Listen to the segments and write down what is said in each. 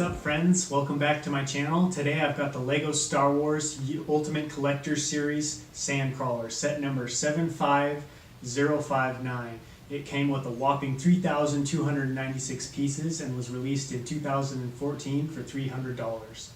up, friends? Welcome back to my channel. Today I've got the LEGO Star Wars Ultimate Collector Series Sandcrawler, set number 75059. It came with a whopping 3,296 pieces and was released in 2014 for $300.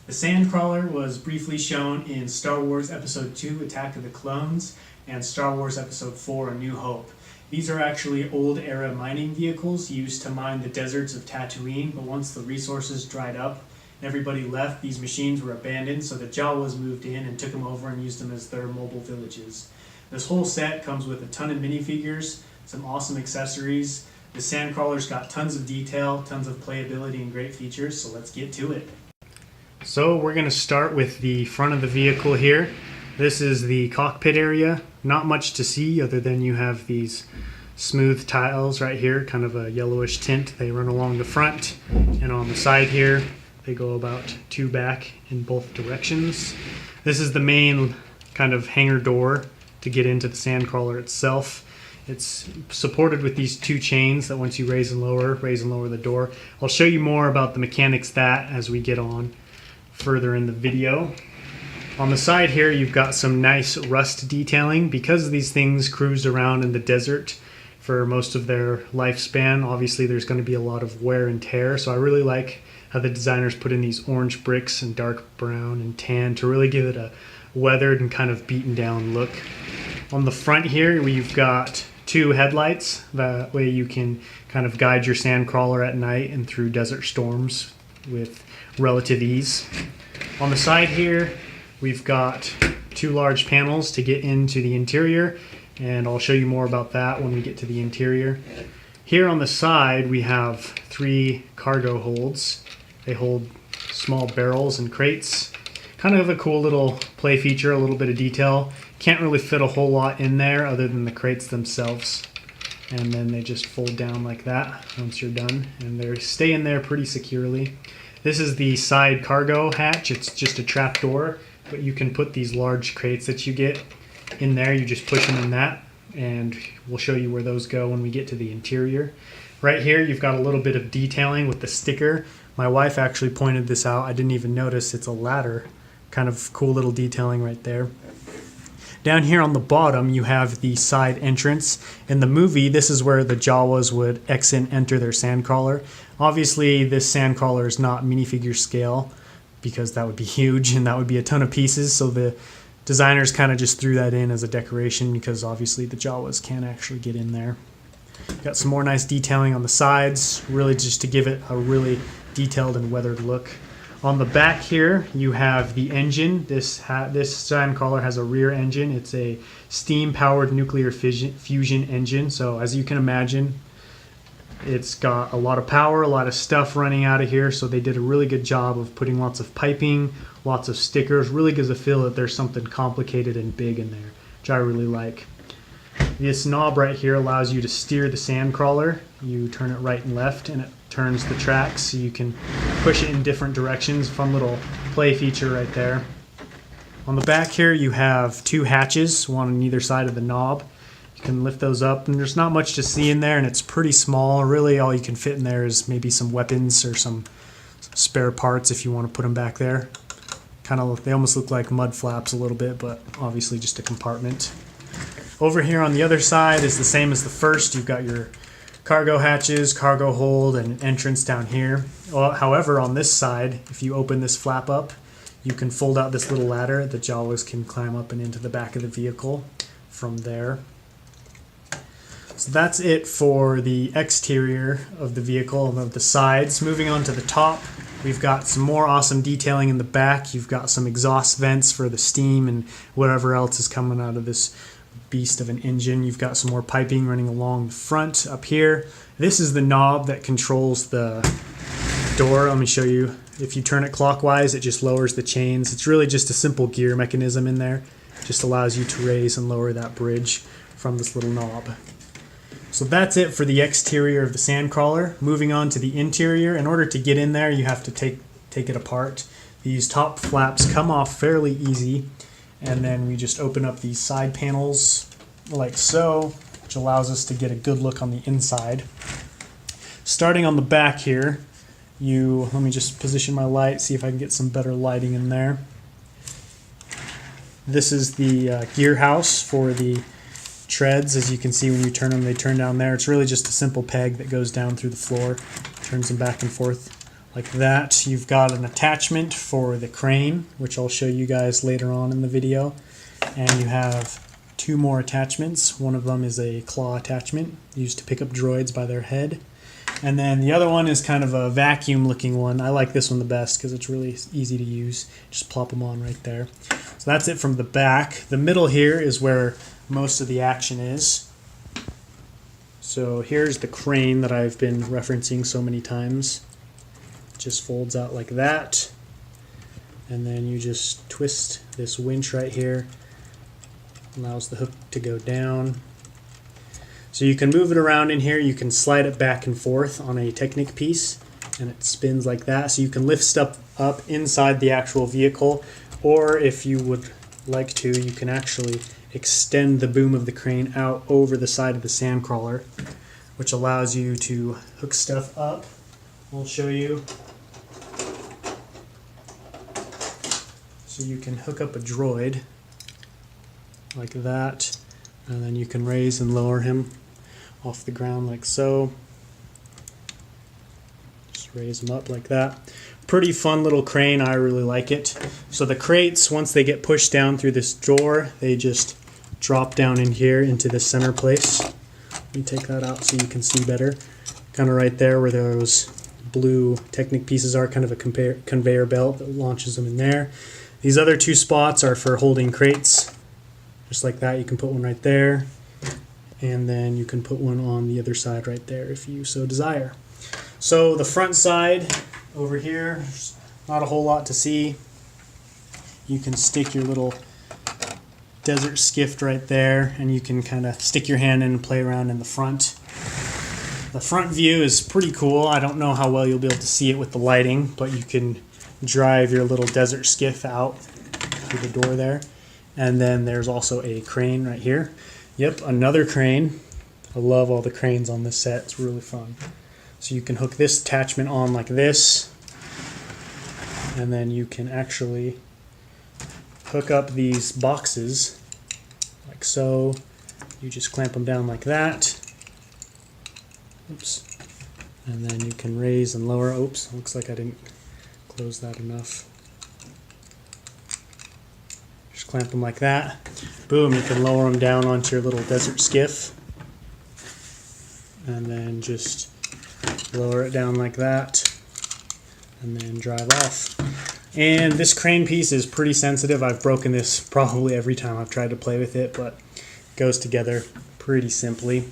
The Sandcrawler was briefly shown in Star Wars Episode 2 Attack of the Clones and Star Wars Episode 4 A New Hope. These are actually old-era mining vehicles used to mine the deserts of Tatooine, but once the resources dried up and everybody left, these machines were abandoned, so the Jawas moved in and took them over and used them as their mobile villages. This whole set comes with a ton of minifigures, some awesome accessories. The Sandcrawler's got tons of detail, tons of playability, and great features, so let's get to it. So we're going to start with the front of the vehicle here. This is the cockpit area. Not much to see other than you have these smooth tiles right here, kind of a yellowish tint. They run along the front, and on the side here they go about 2 back in both directions. This is the main kind of hangar door to get into the Sandcrawler itself. It's supported with these 2 chains that once you raise and lower the door. I'll show you more about the mechanics of that as we get on further in the video. On the side here, you've got some nice rust detailing. Because these things cruised around in the desert for most of their lifespan, obviously there's going to be a lot of wear and tear. So I really like how the designers put in these orange bricks and dark brown and tan to really give it a weathered and kind of beaten down look. On the front here, you've got 2 headlights. That way you can kind of guide your Sandcrawler at night and through desert storms with relative ease. On the side here, we've got 2 large panels to get into the interior, and I'll show you more about that when we get to the interior. Here on the side, we have 3 cargo holds. They hold small barrels and crates. Kind of a cool little play feature, a little bit of detail. Can't really fit a whole lot in there other than the crates themselves. And then they just fold down like that once you're done, and they stay in there pretty securely. This is the side cargo hatch. It's just a trap door, but you can put these large crates that you get in there. You just push them in that, and we'll show you where those go when we get to the interior. Right here, you've got a little bit of detailing with the sticker. My wife actually pointed this out. I didn't even notice. It's a ladder. Kind of cool little detailing right there. Down here on the bottom, you have the side entrance. In the movie, this is where the Jawas would exit and enter their Sandcrawler. Obviously, this Sandcrawler is not minifigure scale, because that would be huge and that would be a ton of pieces, so the designers kind of just threw that in as a decoration because obviously the Jawas can't actually get in there. Got some more nice detailing on the sides, really just to give it a really detailed and weathered look. On the back here, you have the engine. This Sandcrawler has a rear engine. It's a steam-powered nuclear fusion engine, so as you can imagine, it's got a lot of power, a lot of stuff running out of here, so they did a really good job of putting lots of piping, lots of stickers. Really gives a feel that there's something complicated and big in there, which I really like. This knob right here allows you to steer the Sandcrawler. You turn it right and left, and it turns the tracks, so you can push it in different directions. Fun little play feature right there. On the back here, you have 2 hatches, one on either side of the knob. You can lift those up, and there's not much to see in there, and it's pretty small. Really, all you can fit in there is maybe some weapons or some spare parts if you want to put them back there. They almost look like mud flaps a little bit, but obviously just a compartment. Over here on the other side is the same as the first. You've got your cargo hatches, cargo hold, and an entrance down here. However, on this side, if you open this flap up, you can fold out this little ladder. The Jawas can climb up and into the back of the vehicle from there. So that's it for the exterior of the vehicle and of the sides. Moving on to the top, we've got some more awesome detailing in the back. You've got some exhaust vents for the steam and whatever else is coming out of this beast of an engine. You've got some more piping running along the front up here. This is the knob that controls the door. Let me show you. If you turn it clockwise, it just lowers the chains. It's really just a simple gear mechanism in there. It just allows you to raise and lower that bridge from this little knob. So that's it for the exterior of the Sandcrawler. Moving on to the interior. In order to get in there, you have to take it apart. These top flaps come off fairly easy, and then we just open up these side panels like so, which allows us to get a good look on the inside. Starting on the back here, let me just position my light, see if I can get some better lighting in there. This is the gear house for the treads. As you can see, when you turn them, they turn down there. It's really just a simple peg that goes down through the floor, turns them back and forth like that. You've got an attachment for the crane, which I'll show you guys later on in the video. And you have two more attachments. One of them is a claw attachment used to pick up droids by their head. And then the other one is kind of a vacuum looking one. I like this one the best because it's really easy to use. Just plop them on right there. So that's it from the back. The middle here is where most of the action is. So here's the crane that I've been referencing so many times. It just folds out like that. And then you just twist this winch right here. Allows the hook to go down. So you can move it around in here. You can slide it back and forth on a Technic piece, and it spins like that. So you can lift stuff up inside the actual vehicle, or if you would like to, you can actually extend the boom of the crane out over the side of the Sandcrawler, which allows you to hook stuff up. We'll show you. So you can hook up a droid like that, and then you can raise and lower him off the ground like so. Just raise them up like that. Pretty fun little crane. I really like it. So the crates, once they get pushed down through this door, they just drop down in here into the center place. Let me take that out so you can see better. Kind of right there where those blue Technic pieces are, kind of a conveyor belt that launches them in there. These other two spots are for holding crates. Just like that, you can put one right there, and then you can put one on the other side right there if you so desire. So the front side over here, there's not a whole lot to see. You can stick your little desert skiff right there, and you can kind of stick your hand in and play around in the front. The front view is pretty cool. I don't know how well you'll be able to see it with the lighting, but you can drive your little desert skiff out through the door there. And then there's also a crane right here. Yep, another crane. I love all the cranes on this set. It's really fun. So you can hook this attachment on like this, and then you can actually hook up these boxes like so. You just clamp them down like that. Oops. And then you can raise and lower. Oops, looks like I didn't close that enough. Just clamp them like that. Boom, you can lower them down onto your little desert skiff. And then just lower it down like that. And then drive off. And this crane piece is pretty sensitive. I've broken this probably every time I've tried to play with it, but it goes together pretty simply.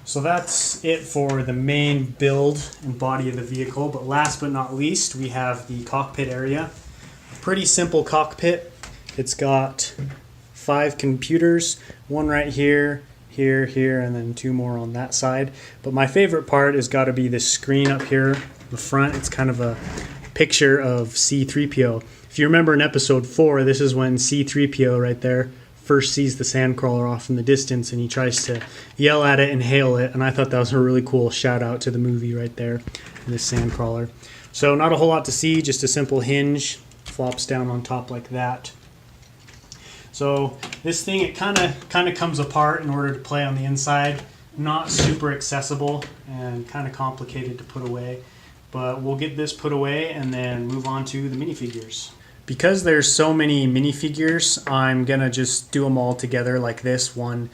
So that's it for the main build and body of the vehicle. But last but not least, we have the cockpit area. A pretty simple cockpit. It's got 5 computers, one right here, here, and then 2 more on that side. But my favorite part has got to be this screen up here in the front. It's kind of a picture of C-3PO. If you remember in episode 4, this is when C-3PO right there first sees the Sandcrawler off in the distance, and he tries to yell at it and hail it, and I thought that was a really cool shout out to the movie right there, this Sandcrawler. So not a whole lot to see, just a simple hinge, flops down on top like that. So this thing, it kind of comes apart in order to play on the inside. Not super accessible and kind of complicated to put away, but we'll get this put away and then move on to the minifigures. Because there's so many minifigures, I'm gonna just do them all together like this, one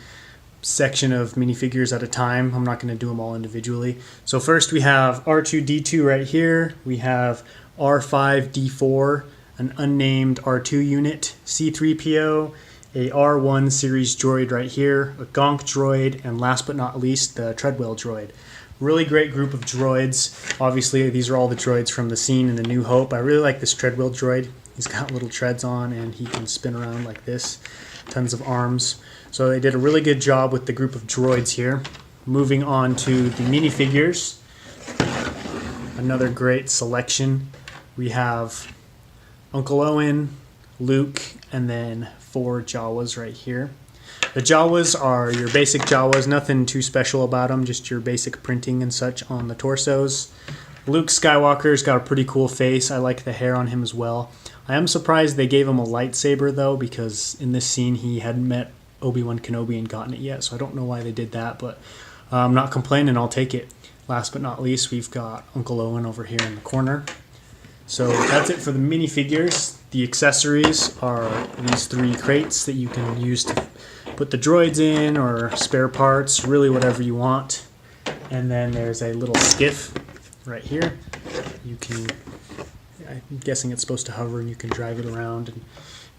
section of minifigures at a time. I'm not gonna do them all individually. So first we have R2-D2 right here. We have R5-D4, an unnamed R2 unit, C-3PO, a R1 series droid right here, a Gonk droid, and last but not least, the Treadwell droid. Really great group of droids. Obviously, these are all the droids from the scene in A New Hope. I really like this Treadwell droid. He's got little treads on, and he can spin around like this. Tons of arms. So they did a really good job with the group of droids here. Moving on to the minifigures. Another great selection. We have Uncle Owen, Luke, and then 4 Jawas right here. The Jawas are your basic Jawas, nothing too special about them, just your basic printing and such on the torsos. Luke Skywalker's got a pretty cool face. I like the hair on him as well. I am surprised they gave him a lightsaber though, because in this scene he hadn't met Obi-Wan Kenobi and gotten it yet, so I don't know why they did that, but I'm not complaining, I'll take it. Last but not least, we've got Uncle Owen over here in the corner. So that's it for the minifigures. The accessories are these 3 crates that you can use to put the droids in, or spare parts, really whatever you want. And then there's a little skiff right here. You can, I'm guessing it's supposed to hover and you can drive it around and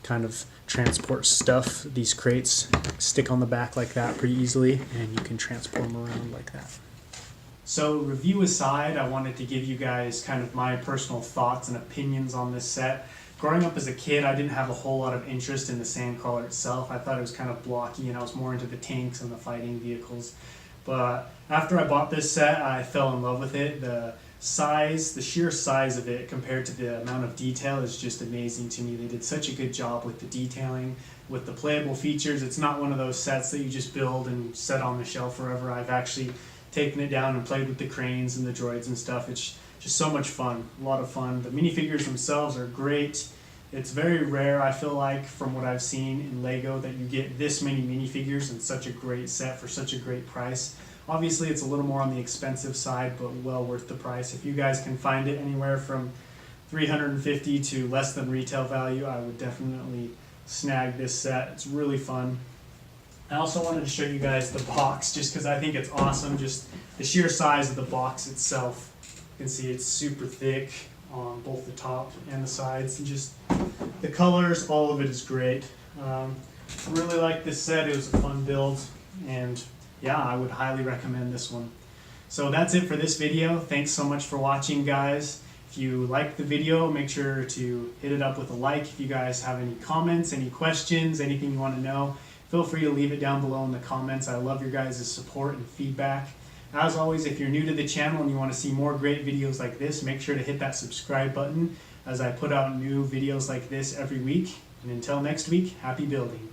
kind of transport stuff. These crates stick on the back like that pretty easily, and you can transport them around like that. So review aside, I wanted to give you guys kind of my personal thoughts and opinions on this set. Growing up as a kid, I didn't have a whole lot of interest in the Sandcrawler itself. I thought it was kind of blocky, and I was more into the tanks and the fighting vehicles. But after I bought this set, I fell in love with it. The size, the sheer size of it compared to the amount of detail is just amazing to me. They did such a good job with the detailing, with the playable features. It's not one of those sets that you just build and set on the shelf forever. I've actually taken it down and played with the cranes and the droids and stuff. It's just so much fun, a lot of fun. The minifigures themselves are great. It's very rare, I feel like, from what I've seen in LEGO, that you get this many minifigures in such a great set for such a great price. Obviously, it's a little more on the expensive side, but well worth the price. If you guys can find it anywhere from $350 to less than retail value, I would definitely snag this set. It's really fun. I also wanted to show you guys the box just because I think it's awesome. Just the sheer size of the box itself. You can see it's super thick on both the top and the sides, and just the colors, all of it is great. Really like this set. It was a fun build, and yeah, I would highly recommend this one. So that's it for this video. Thanks so much for watching, guys. If you liked the video, make sure to hit it up with a like. If you guys have any comments, any questions, anything you want to know, feel free to leave it down below in the comments. I love your guys' support and feedback. As always, if you're new to the channel and you want to see more great videos like this, make sure to hit that subscribe button, as I put out new videos like this every week. And until next week, happy building.